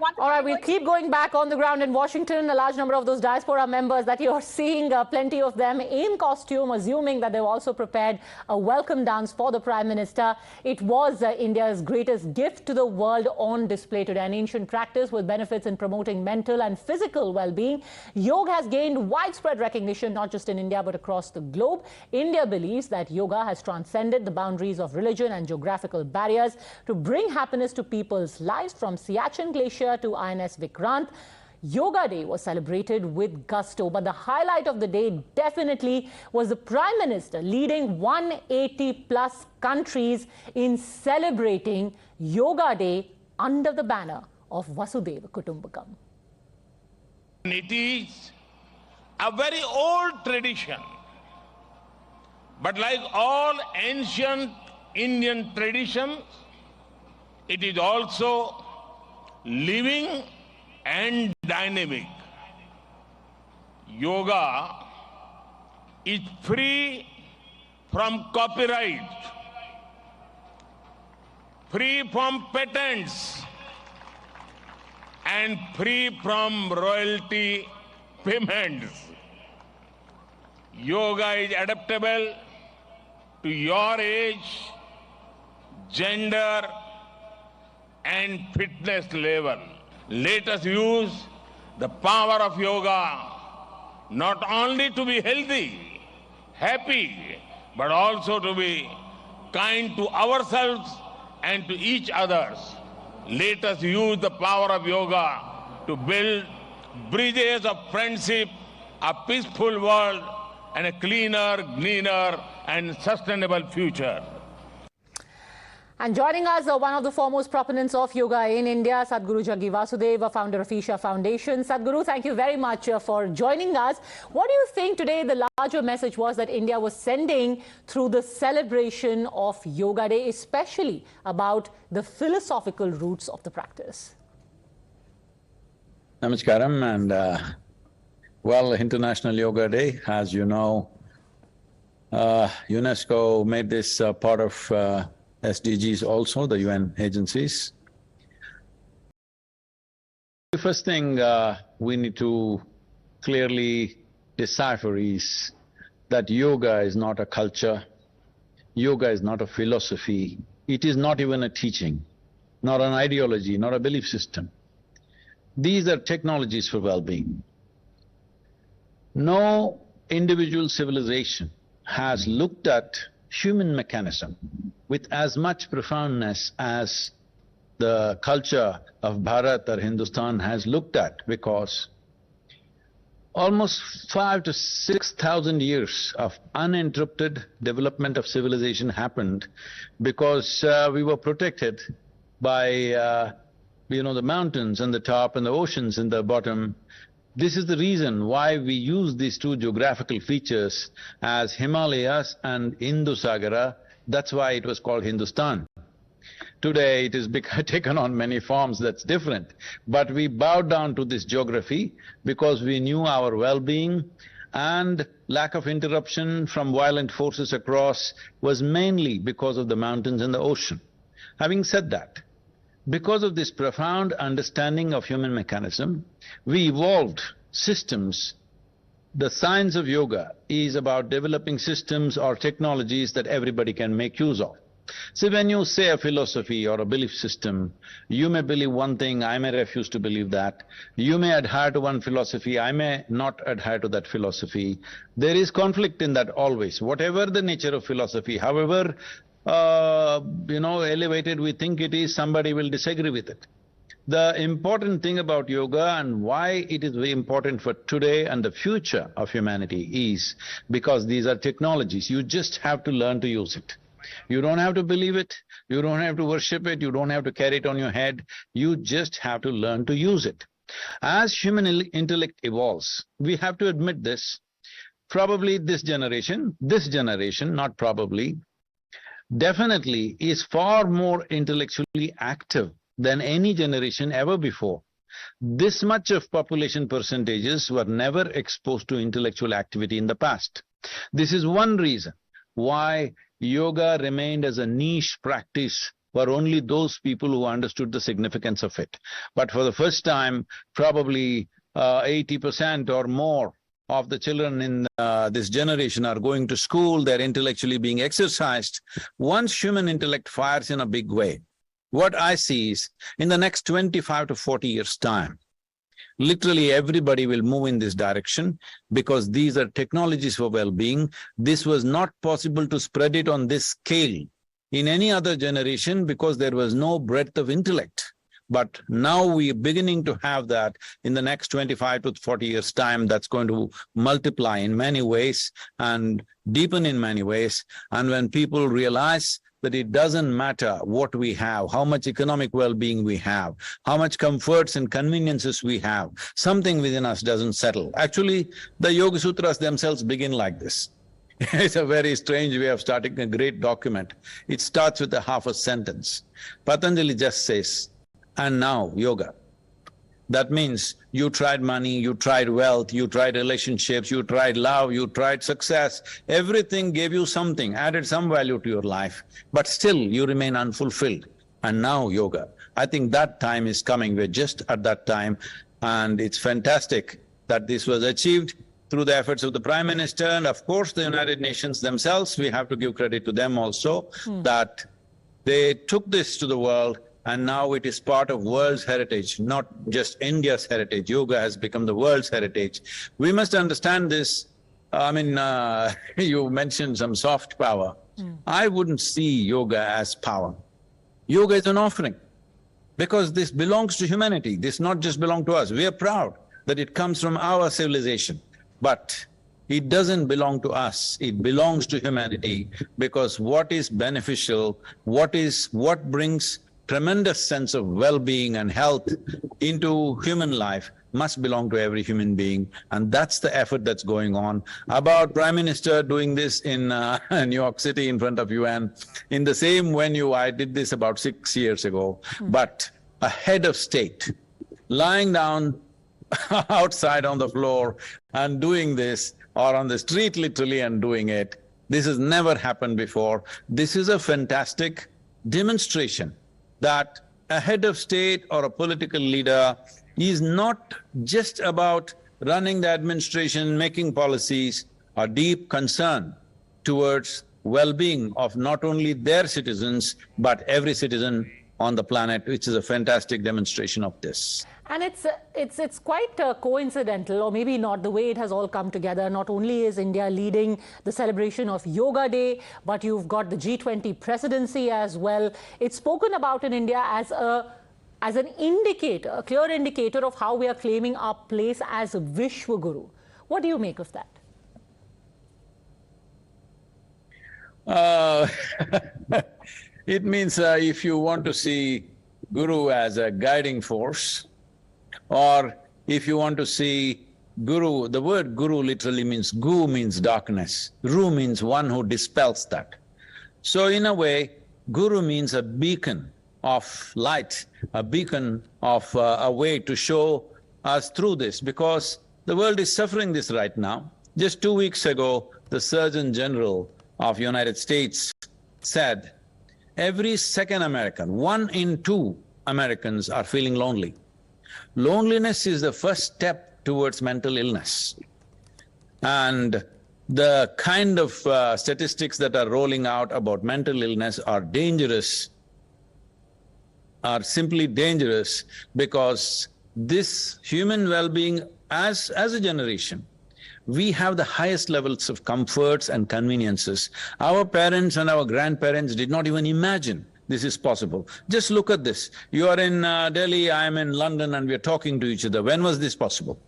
All right, we'll keep going back on the ground in Washington. A large number of those diaspora members that you're seeing, plenty of them in costume, assuming that they've also prepared a welcome dance for the Prime Minister. It was India's greatest gift to the world on display today, an ancient practice with benefits in promoting mental and physical well-being. Yoga has gained widespread recognition, not just in India, but across the globe. India believes that yoga has transcended the boundaries of religion and geographical barriers to bring happiness to people's lives. From Siachen Glacier to INS Vikrant, Yoga Day was celebrated with gusto. But the highlight of the day definitely was the Prime Minister leading 180 plus countries in celebrating Yoga Day under the banner of Vasudhaiva Kutumbakam. It is a very old tradition, but like all ancient Indian traditions, it is also living and dynamic. Yoga is free from copyright, free from patents, and free from royalty payments. Yoga is adaptable to your age, gender, and fitness level. Let us use the power of yoga not only to be healthy, happy, but also to be kind to ourselves and to each others. Let us use the power of yoga to build bridges of friendship, a peaceful world, and a cleaner, greener, and sustainable future. And joining us, one of the foremost proponents of yoga in India, Sadhguru Jaggi Vasudeva, founder of Isha Foundation. Sadhguru, thank you very much for joining us. What do you think today the larger message was that India was sending through the celebration of Yoga Day, especially about the philosophical roots of the practice? Namaskaram, and well, International Yoga Day, as you know, UNESCO made this part of SDGs also, the UN agencies. The first thing we need to clearly decipher is that yoga is not a culture, yoga is not a philosophy, it is not even a teaching, not an ideology, not a belief system. These are technologies for well-being. No individual civilization has looked at human mechanism with as much profoundness as the culture of Bharat or Hindustan has looked at, because almost 5,000 to 6,000 years of uninterrupted development of civilization happened because we were protected by the mountains on the top and the oceans in the bottom. This is the reason why we use these two geographical features as Himalayas and Indus-Sagara. That's why it was called Hindustan. Today it has taken on many forms that's different, but we bowed down to this geography because we knew our well-being and lack of interruption from violent forces across was mainly because of the mountains and the ocean. Having said that, because of this profound understanding of human mechanism, we evolved systems. The science of yoga is about developing systems or technologies that everybody can make use of. So when you say a philosophy or a belief system, you may believe one thing, I may refuse to believe that. You may adhere to one philosophy, I may not adhere to that philosophy. There is conflict in that always. Whatever the nature of philosophy, however elevated we think it is, somebody will disagree with it. The important thing about yoga and why it is very important for today and the future of humanity is because these are technologies. You just have to learn to use it. You don't have to believe it, you don't have to worship it, you don't have to carry it on your head, you just have to learn to use it. As human intellect evolves, we have to admit this, probably this generation, not probably, definitely is far more intellectually active than any generation ever before. This much of population percentages were never exposed to intellectual activity in the past. This is one reason why yoga remained as a niche practice were only those people who understood the significance of it. But for the first time, probably 80% or more of the children in this generation are going to school, they're intellectually being exercised. Once human intellect fires in a big way, what I see is, in the next 25 to 40 years' time, literally everybody will move in this direction because these are technologies for well-being. This was not possible to spread it on this scale in any other generation because there was no breadth of intellect. But now we are beginning to have that. In the next 25 to 40 years' time, that's going to multiply in many ways and deepen in many ways. And when people realize that it doesn't matter what we have, how much economic well-being we have, how much comforts and conveniences we have, something within us doesn't settle. Actually, the Yoga Sutras themselves begin like this. It's a very strange way of starting a great document. It starts with a half a sentence. Patanjali just says, "And now, yoga." That means you tried money, you tried wealth, you tried relationships, you tried love, you tried success, everything gave you something, added some value to your life, but still you remain unfulfilled. And now yoga. I think that time is coming, we're just at that time, and it's fantastic that this was achieved through the efforts of the Prime Minister and of course the United Nations themselves. We have to give credit to them also, that they took this to the world. And now it is part of world's heritage, not just India's heritage. Yoga has become the world's heritage. We must understand this. I mean, you mentioned some soft power. I wouldn't see yoga as power. Yoga is an offering because this belongs to humanity. This not just belong to us. We are proud that it comes from our civilization. But it doesn't belong to us, it belongs to humanity, because what is beneficial, what brings tremendous sense of well-being and health into human life must belong to every human being, and that's the effort that's going on. About Prime Minister doing this in New York City in front of UN, in the same venue I did this about 6 years ago, but a head of state lying down outside on the floor and doing this, or on the street literally and doing it, this has never happened before. This is a fantastic demonstration that a head of state or a political leader is not just about running the administration, making policies, a deep concern towards well-being of not only their citizens, but every citizen on the planet, which is a fantastic demonstration of this. And it's quite coincidental, or maybe not, the way it has all come together. Not only is India leading the celebration of Yoga Day, but you've got the G20 presidency as well. It's spoken about in India as an indicator, a clear indicator of how we are claiming our place as a Vishwaguru. What do you make of that? It means if you want to see Guru as a guiding force, or if you want to see Guru, the word Guru literally means, Gu means darkness, Ru means one who dispels that. So in a way, Guru means a beacon of light, a beacon of a way to show us through this, because the world is suffering this right now. Just 2 weeks ago, the Surgeon General of United States said, every second American, 1 in 2 Americans are feeling lonely. Loneliness is the first step towards mental illness. And the kind of statistics that are rolling out about mental illness are dangerous, are simply dangerous, because this human well-being as a generation, we have the highest levels of comforts and conveniences. Our parents and our grandparents did not even imagine this is possible. Just look at this. You are in Delhi, I am in London, and we are talking to each other. When was this possible?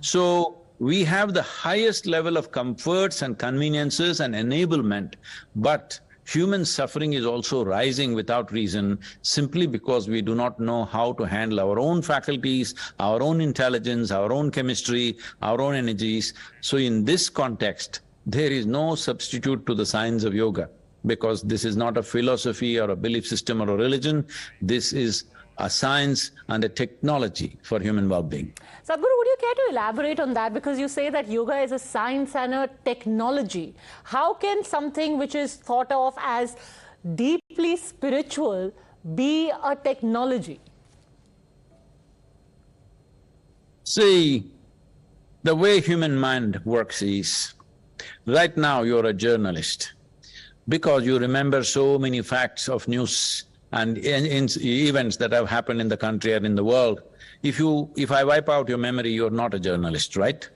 So we have the highest level of comforts and conveniences and enablement, but human suffering is also rising without reason, simply because we do not know how to handle our own faculties, our own intelligence, our own chemistry, our own energies. So in this context, there is no substitute to the science of yoga, because this is not a philosophy or a belief system or a religion. This is a science and a technology for human well-being. Sadhguru, would you care to elaborate on that? Because you say that yoga is a science and a technology. How can something which is thought of as deeply spiritual be a technology? See, the way human mind works is, right now you're a journalist because you remember so many facts of news and events that have happened in the country or in the world. If I wipe out your memory, you're not a journalist, right?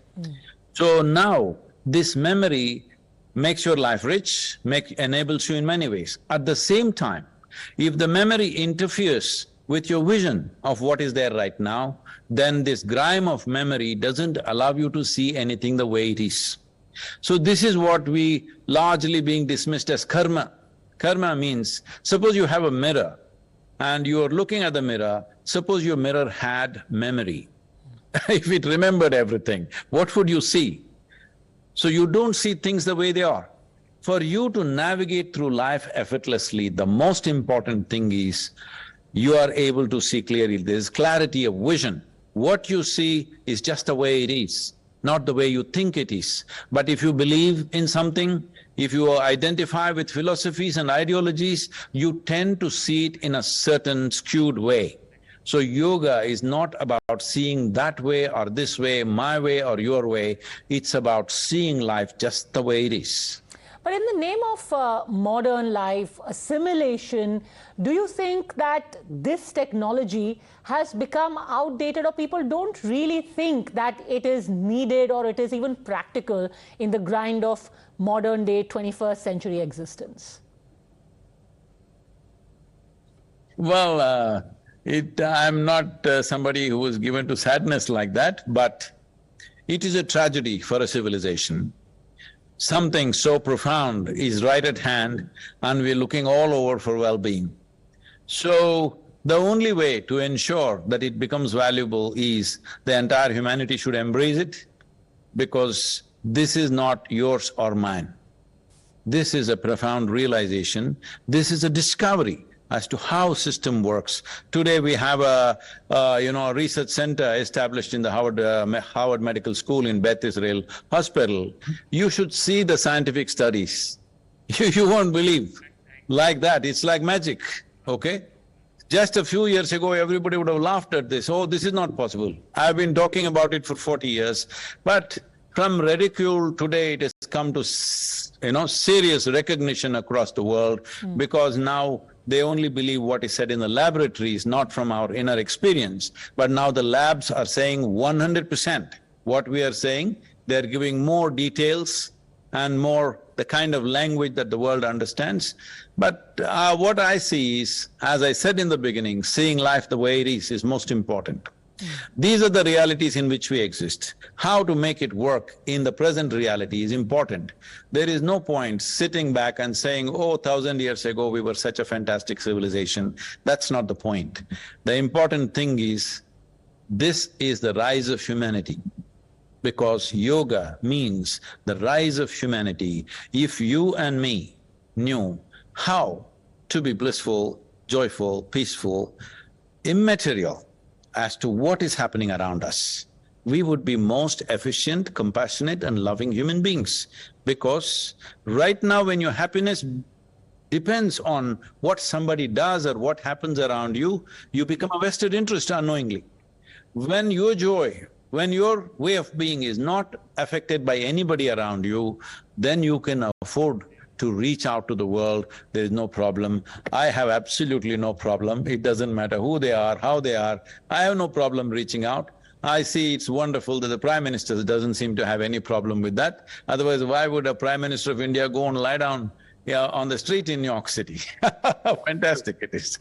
So now, this memory makes your life rich, enables you in many ways. At the same time, if the memory interferes with your vision of what is there right now, then this grime of memory doesn't allow you to see anything the way it is. So this is what we largely being dismissed as karma. Karma means, suppose you have a mirror and you are looking at the mirror, suppose your mirror had memory. If it remembered everything, what would you see? So you don't see things the way they are. For you to navigate through life effortlessly, the most important thing is you are able to see clearly. There's clarity of vision. What you see is just the way it is, not the way you think it is. But if you believe in something, if you identify with philosophies and ideologies, you tend to see it in a certain skewed way. So yoga is not about seeing that way or this way, my way or your way, it's about seeing life just the way it is. But in the name of modern life, assimilation, do you think that this technology has become outdated, or people don't really think that it is needed or it is even practical in the grind of modern day 21st century existence? Well, I'm not somebody who is given to sadness like that, but it is a tragedy for a civilization. Something so profound is right at hand and we're looking all over for well-being. So, the only way to ensure that it becomes valuable is the entire humanity should embrace it, because this is not yours or mine. This is a profound realization, this is a discovery as to how system works. Today we have a research center established in the Howard Medical School in Beth Israel Hospital. You should see the scientific studies. You won't believe. Like that, it's like magic, okay? Just a few years ago, everybody would have laughed at this. Oh, this is not possible. I've been talking about it for 40 years. But from ridicule, today it has come to, serious recognition across the world, because now they only believe what is said in the laboratories, not from our inner experience. But now the labs are saying 100% what we are saying. They're giving more details and more the kind of language that the world understands. But what I see is, as I said in the beginning, seeing life the way it is most important. These are the realities in which we exist. How to make it work in the present reality is important. There is no point sitting back and saying, oh, 1,000 years ago we were such a fantastic civilization. That's not the point. The important thing is, this is the rise of humanity. Because yoga means the rise of humanity. If you and me knew how to be blissful, joyful, peaceful, immaterial, as to what is happening around us, we would be most efficient, compassionate and loving human beings. Because right now when your happiness depends on what somebody does or what happens around you, you become a vested interest unknowingly. When your joy, when your way of being is not affected by anybody around you, then you can afford to reach out to the world. There is no problem. I have absolutely no problem. It doesn't matter who they are, how they are. I have no problem reaching out. I see it's wonderful that the Prime Minister doesn't seem to have any problem with that. Otherwise, why would a Prime Minister of India go and lie down on the street in New York City? Fantastic it is.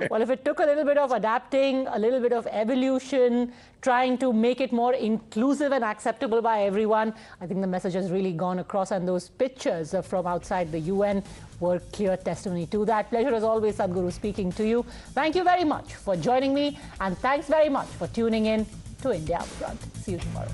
Well, if it took a little bit of adapting, a little bit of evolution, trying to make it more inclusive and acceptable by everyone, I think the message has really gone across, and those pictures from outside the UN were clear testimony to that. Pleasure as always, Sadhguru, speaking to you. Thank you very much for joining me, and thanks very much for tuning in to India Upfront. See you tomorrow.